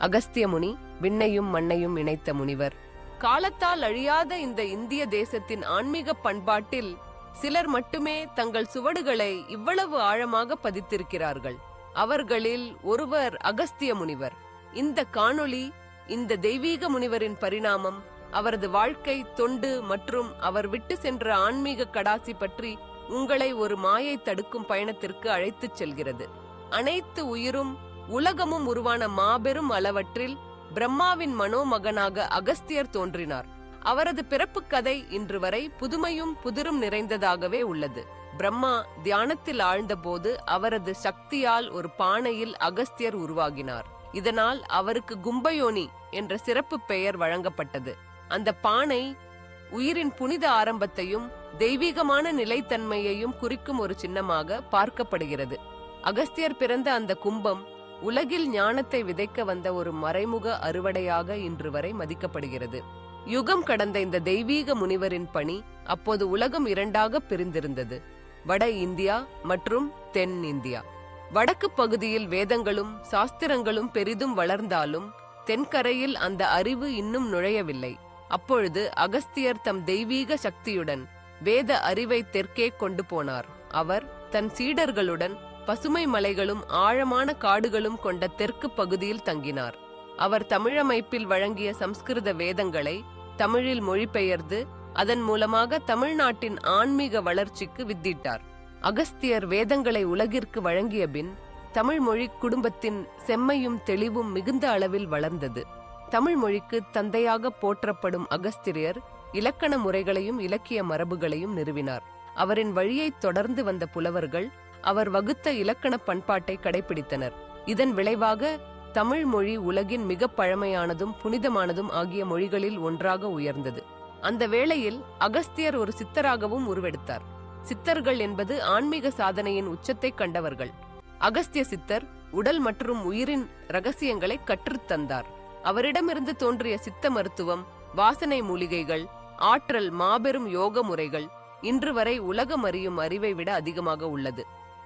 அகஸ்திய முனி விண்ணையும் மண்ணையும் இணைத்த முனிவர். காலத்தால் அழியாத இந்த இந்திய தேசத்தின் ஆன்மீக பண்பாட்டில் சிலர் மட்டுமே தங்கள் சுவடுகளை இவ்வளவு ஆழமாக பதித்திருக்கிறார்கள். அவர்களில் ஒருவர் அகஸ்திய முனிவர். இந்த காணொளி இந்த தெய்வீக முனிவரின் பரிணாமம், அவரது வாழ்க்கை, தொண்டு மற்றும் அவர் விட்டு சென்ற ஆன்மீக கடாசி பற்றி உங்களை ஒரு மாயை தடுக்கும் பயணத்திற்கு அழைத்துச் செல்கிறது. அனைத்து உயிரும் உலகமும் உருவான மாபெரும் அளவற்றில் பிரம்மாவின் மனோமகனாக அகஸ்தியர் தோன்றினார். அவரது பிறப்பு கதை இன்று வரை புதுமையும் புதிரும் நிறைந்ததாகவே உள்ளது. பிரம்மா தியானத்தில் ஆழ்ந்தபோது அவரது சக்தியால் ஒரு பானையில் அகஸ்தியர் உருவாகினார். இதனால் அவருக்கு கும்பயோனி என்ற சிறப்பு பெயர் வழங்கப்பட்டது. அந்த பானை உயிரின் புனித ஆரம்பத்தையும் தெய்வீகமான நிலைத்தன்மையையும் குறிக்கும் ஒரு சின்னமாக பார்க்கப்படுகிறது. அகஸ்தியர் பிறந்த அந்த கும்பம் உலகில் ஞானத்தை விதைக்க வந்த ஒரு மறைமுக அறுவடையாக இன்று வரை மதிக்கப்படுகிறது. யுகம் கடந்த இந்த தெய்வீக முனிவரின் பணி அப்போது உலகம் இரண்டாக பிரிந்திருந்தது, வட இந்தியா மற்றும் தென் இந்தியா. வடக்கு பகுதியில் வேதங்களும் சாஸ்திரங்களும் பெரிதும் வளர்ந்தாலும் தென்கரையில் அந்த அறிவு இன்னும் நுழையவில்லை. அப்பொழுது அகஸ்தியர் தம் தெய்வீக சக்தியுடன் வேத அறிவை தெற்கே கொண்டு போனார். அவர் தன் சீடர்களுடன் பசுமை மலைகளும் ஆழமான காடுகளும் கொண்ட தெற்கு பகுதியில் தங்கினார். அவர் தமிழமைப்பில் வழங்கிய சம்ஸ்கிருத வேதங்களை தமிழில் மொழிபெயர்த்து அதன் மூலமாக தமிழ்நாட்டின் ஆன்மீக வளர்ச்சிக்கு வித்திட்டார். அகஸ்தியர் வேதங்களை உலகிற்கு வழங்கிய பின் தமிழ் மொழி குடும்பத்தின் செம்மையும் தெளிவும் மிகுந்த அளவில் வளர்ந்தது. தமிழ் மொழிக்கு தந்தையாக போற்றப்படும் அகஸ்தியர் இலக்கண முறைகளையும் இலக்கிய மரபுகளையும் நிறுவினார். அவரின் வழியை தொடர்ந்து வந்த புலவர்கள் அவர் வகுத்த இலக்கண பண்பாட்டை கடைபிடித்தனர். இதன் விளைவாக தமிழ் மொழி உலகின் மிக பழமையானதும் புனிதமானதும் ஆகிய மொழிகளில் ஒன்றாக உயர்ந்தது. அந்த வேளையில் அகஸ்தியர் ஒரு சித்தராகவும் உருவெடுத்தார். சித்தர்கள் என்பது ஆன்மீக சாதனையின் உச்சத்தை கண்டவர்கள். அகஸ்திய சித்தர் உடல் மற்றும் உயிரின் ரகசியங்களை கற்றுத்தந்தார். அவரிடமிருந்து தோன்றிய சித்த மருத்துவம், வாசனை மூலிகைகள், ஆற்றல், மாபெரும் யோக முறைகள் இன்று வரை உலகம் அறியும் அறிவை விட அதிகமாக உள்ளது.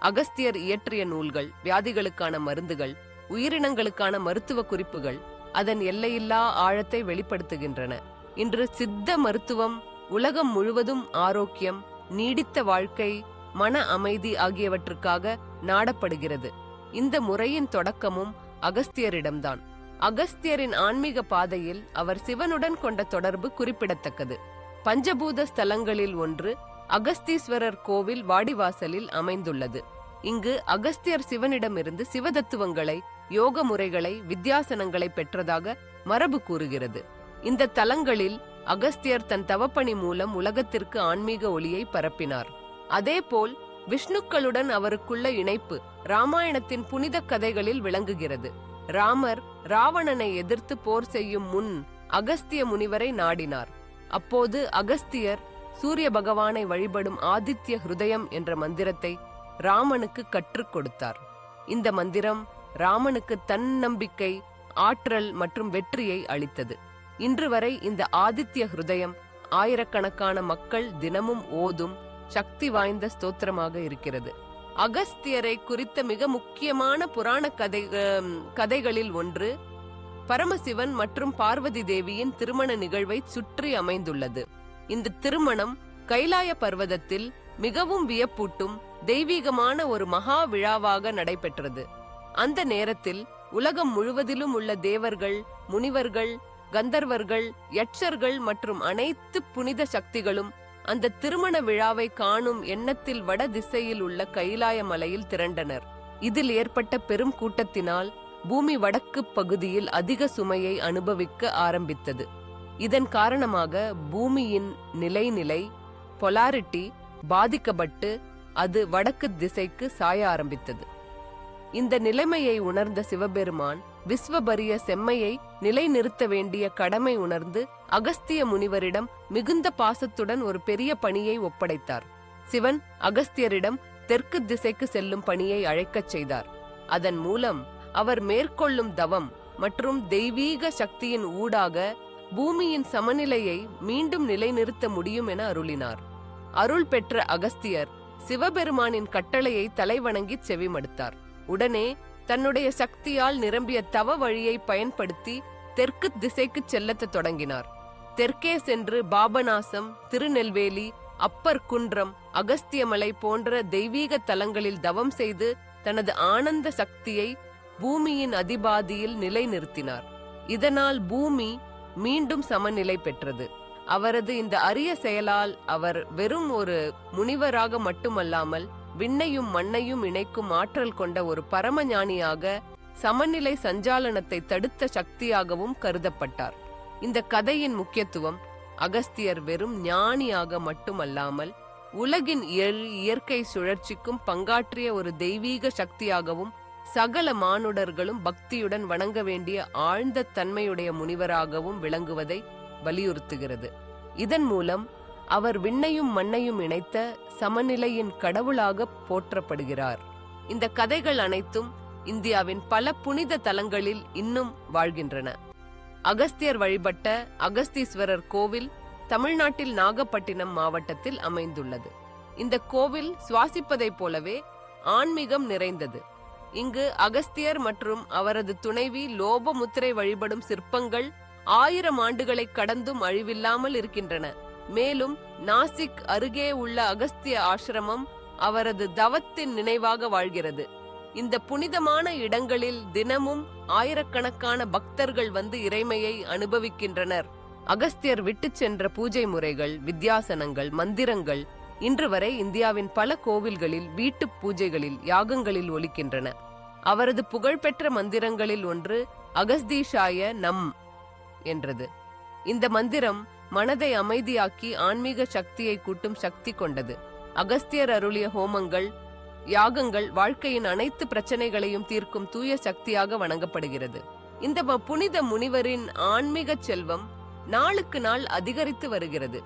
அகஸ்தியர் இயற்றிய நூல்கள், வியாதிகளுக்கான மருந்துகள், உயிரினங்களுக்கான மருத்துவ குறிப்புகள் அதன் எல்லையில்லா ஆழத்தை வெளிப்படுத்துகின்றன. இன்று சித்த மருத்துவம் உலகம் முழுவதும் ஆரோக்கியம், நீடித்த வாழ்க்கை, மன அமைதி ஆகியவற்றுக்காக நாடப்படுகிறது. இந்த முறையின் தொடக்கமும் அகஸ்தியரிடம்தான். அகஸ்தியரின் ஆன்மீக பாதையில் அவர் சிவனுடன் கொண்ட தொடர்பு குறிப்பிடத்தக்கது. பஞ்சபூத ஸ்தலங்களில் ஒன்று அகஸ்தீஸ்வரர் கோவில் வாடிவாசலில் அமைந்துள்ளது. இங்கு அகஸ்தியர் சிவனிடமிருந்து சிவதத்துவங்களை, யோக முறைகளை, வித்யாசனங்களை பெற்றதாக மரபு கூறுகிறது. இந்த தலங்களில் அகஸ்தியர் தன் தவப்பணி மூலம் உலகத்திற்கு ஆன்மீக ஒளியை பரப்பினார். அதேபோல் விஷ்ணுக்களுடன் அவருக்குள்ள இணைப்பு ராமாயணத்தின் புனித கதைகளில் விளங்குகிறது. ராமர் ராவணனை எதிர்த்து போர் செய்யும் முன் அகஸ்திய முனிவரை நாடினார். அப்போது அகஸ்தியர் சூரிய பகவானை வழிபடும் ஆதித்ய ஹிருதயம் என்ற மந்திரத்தை ராமனுக்கு கற்றுக் கொடுத்தார். இந்த மந்திரம் ராமனுக்கு தன்னம்பிக்கை, ஆற்றல் மற்றும் வெற்றியை அளித்தது. இன்று வரை இந்த ஆதித்ய ஹிருதயம் ஆயிரக்கணக்கான மக்கள் தினமும் ஓதும் சக்தி வாய்ந்த ஸ்தோத்திரமாக இருக்கிறது. அகஸ்தியரை குறித்த மிக முக்கியமான புராண கதைகளில் ஒன்று பரமசிவன் மற்றும் பார்வதி தேவியின் திருமண நிகழ்வை சுற்றி அமைந்துள்ளது. இந்த திருமணம் கைலாய பர்வதத்தில் மிகவும் வியப்பூட்டும் தெய்வீகமான ஒரு மகா விழாவாக நடைபெற்றது. அந்த நேரத்தில் உலகம் முழுவதிலும் உள்ள தேவர்கள், முனிவர்கள், கந்தர்வர்கள், யட்சர்கள் மற்றும் அனைத்து புனித சக்திகளும் அந்த திருமண விழாவை காணும் எண்ணத்தில் வட திசையில் உள்ள கைலாய மலையில் திரண்டனர். இதில் ஏற்பட்ட பெரும் கூட்டத்தினால் பூமி வடக்கு பகுதியில் அதிக சுமையை அனுபவிக்க ஆரம்பித்தது. இதன் காரணமாக பூமியின் நிலைநிலை பொலாரிட்டி பாதிக்கப்பட்டு அது வடக்கு திசைக்கு சாய ஆரம்பித்தது. இந்த நிலைமையை உணர்ந்த சிவபெருமான் விஸ்வபரிய செம்மையை நிலைநிறுத்த வேண்டிய கடமை உணர்ந்து அகஸ்திய முனிவரிடம் மிகுந்த பாசத்துடன் ஒரு பெரிய பணியை ஒப்படைத்தார். சிவன் அகஸ்தியரிடம் தெற்கு திசைக்கு செல்லும் பணியை அழைக்கச் செய்தார். அதன் மூலம் அவர் மேற்கொள்ளும் தவம் மற்றும் தெய்வீக சக்தியின் ஊடாக பூமியின் சமநிலையை மீண்டும் நிலைநிறுத்த முடியும் என அருளினார். அருள் பெற்ற அகஸ்தியர் சிவபெருமானின் கட்டளையை தலைவணங்கி செவிமடுத்தார். உடனே தன்னுடைய சக்தியால் நிரம்பிய தவ வழியை பயன்படுத்தி தெற்கு திசைக்கு செல்லத் தொடங்கினார். தெற்கே சென்று பாபநாசம், திருநெல்வேலி, அப்பர் குன்றம், அகஸ்தியமலை போன்ற தெய்வீக தலங்களில் தவம் செய்து தனது ஆனந்த சக்தியை பூமியின் அதிபாதியில் நிலைநிறுத்தினார். இதனால் பூமி மீண்டும் சமநிலை பெற்றது. அவரது இந்த அரிய செயலால் அவர் வெறும் ஒரு முனிவராக மட்டுமல்லாமல் விண்ணையும் மண்ணையும் இணைக்கும் ஆற்றல் கொண்ட ஒரு பரமஞானியாக, சமநிலை சஞ்சாலனத்தை தடுத்த சக்தியாகவும் கருதப்பட்டார். இந்த கதையின் முக்கியத்துவம் அகஸ்தியர் வெறும் ஞானியாக மட்டுமல்லாமல் உலகின் இயற்கை சுழற்சிக்கும் பங்காற்றிய ஒரு தெய்வீக சக்தியாகவும், சகல மானுடர்களும் பக்தியுடன் வணங்க வேண்டிய ஆழ்ந்த தன்மையுடைய முனிவராகவும் விளங்குவதை வலியுறுத்துகிறது. இதன் மூலம் அவர் விண்ணையும் மண்ணையும் இணைத்த சமநிலையின் கடவுளாக போற்றப்படுகிறார். இந்த கதைகள் அனைத்தும் இந்தியாவின் பல புனித தலங்களில் இன்னும் வாழ்கின்றன. அகஸ்தியர் வழிபட்ட அகஸ்தீஸ்வரர் கோவில் தமிழ்நாட்டில் நாகப்பட்டினம் மாவட்டத்தில் அமைந்துள்ளது. இந்த கோவில் சுவாசிப்பதைப் போலவே ஆன்மீகம் நிறைந்தது. இங்கு அகஸ்தியர் மற்றும் அவரது துணைவி லோபமுத்திரை வழிபடும் சிற்பங்கள் 1000 ஆண்டுகளை கடந்தும் அழிவில்லாமல் இருக்கின்றன. மேலும் நாசிக் அருகே உள்ள அகஸ்திய ஆசிரமம் அவரது தவத்தின் நினைவாக வாழ்கிறது. இந்த புனிதமான இடங்களில் தினமும் ஆயிரக்கணக்கான பக்தர்கள் வந்து இறைமையை அனுபவிக்கின்றனர். அகஸ்தியர் விட்டுச் சென்ற பூஜை முறைகள், வித்யாசனங்கள், மந்திரங்கள் இன்று வரை இந்தியாவின் பல கோவில்களில், வீட்டு பூஜைகளில், யாகங்களில் ஒலிக்கின்றன. அவரது புகழ்பெற்ற மந்திரங்களில் ஒன்று அகஸ்தீஷாய நம் என்றது. இந்த மந்திரம் மனதை அமைதியாக்கி ஆன்மீக சக்தியை கூட்டும் சக்தி கொண்டது. அகஸ்தியர் அருளிய ஹோமங்கள், யாகங்கள் வாழ்க்கையின் அனைத்து பிரச்சனைகளையும் தீர்க்கும் தூய சக்தியாக வணங்கப்படுகிறது. இந்த புனித முனிவரின் ஆன்மீக செல்வம் நாளுக்கு நாள் அதிகரித்து வருகிறது.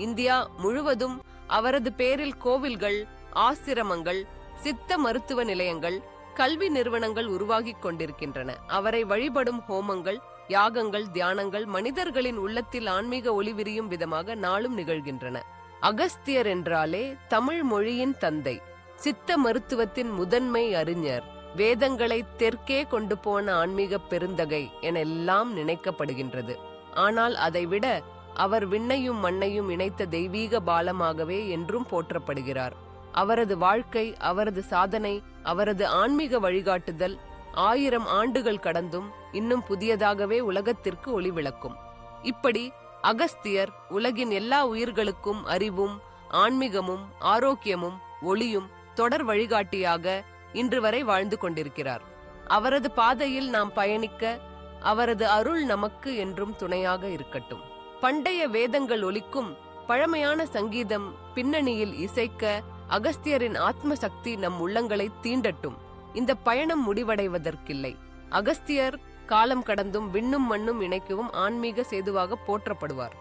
இந்தியா முழுவதும் அவரது பேரில் கோவில்கள், ஆசிரமங்கள், சித்த மருத்துவ நிலையங்கள், கல்வி நிறுவனங்கள் உருவாகிக் கொண்டிருக்கின்றன. அவரை வழிபடும் ஹோமங்கள், யாகங்கள், தியானங்கள் மனிதர்களின் உள்ளத்தில் ஆன்மீக ஒளி விரியும் விதமாக நாளும் நிகழ்கின்றன. அகஸ்தியர் என்றாலே தமிழ் மொழியின் தந்தை, சித்த மருத்துவத்தின் முதன்மை அறிஞர், வேதங்களை தெற்கே கொண்டு போன ஆன்மீக பெருந்தகை என எல்லாம் நினைக்கப்படுகின்றது. ஆனால் அதைவிட அவர் விண்ணையும் மண்ணையும் இணைத்த தெய்வீக பாலமாகவே என்றும் போற்றப்படுகிறார். அவரது வாழ்க்கை, அவரது சாதனை, அவரது ஆன்மீக வழிகாட்டுதல் 1000 ஆண்டுகள் கடந்தும் இன்னும் புதியதாகவே உலகத்திற்கு ஒளிவிளக்கும். இப்படி அகஸ்தியர் உலகின் எல்லா உயிர்களுக்கும் அறிவும், ஆன்மீகமும், ஆரோக்கியமும், ஒளியும் தொடர் வழிகாட்டியாக இன்று வரை வாழ்ந்து கொண்டிருக்கிறார். அவரது பாதையில் நாம் பயணிக்க அவரது அருள் நமக்கு என்றும் துணையாக இருக்கட்டும். பண்டைய வேதங்கள் ஒலிக்கும், பழமையான சங்கீதம் பின்னணியில் இசைக்க அகஸ்தியரின் ஆத்ம சக்தி நம் உள்ளங்களை தீண்டட்டும். இந்த பயணம் முடிவடைவதற்கில்லை. அகஸ்தியர் காலம் கடந்தும் விண்ணும் மண்ணும் இணைக்கவும் ஆன்மீக சேதுவாக போற்றப்படுவார்.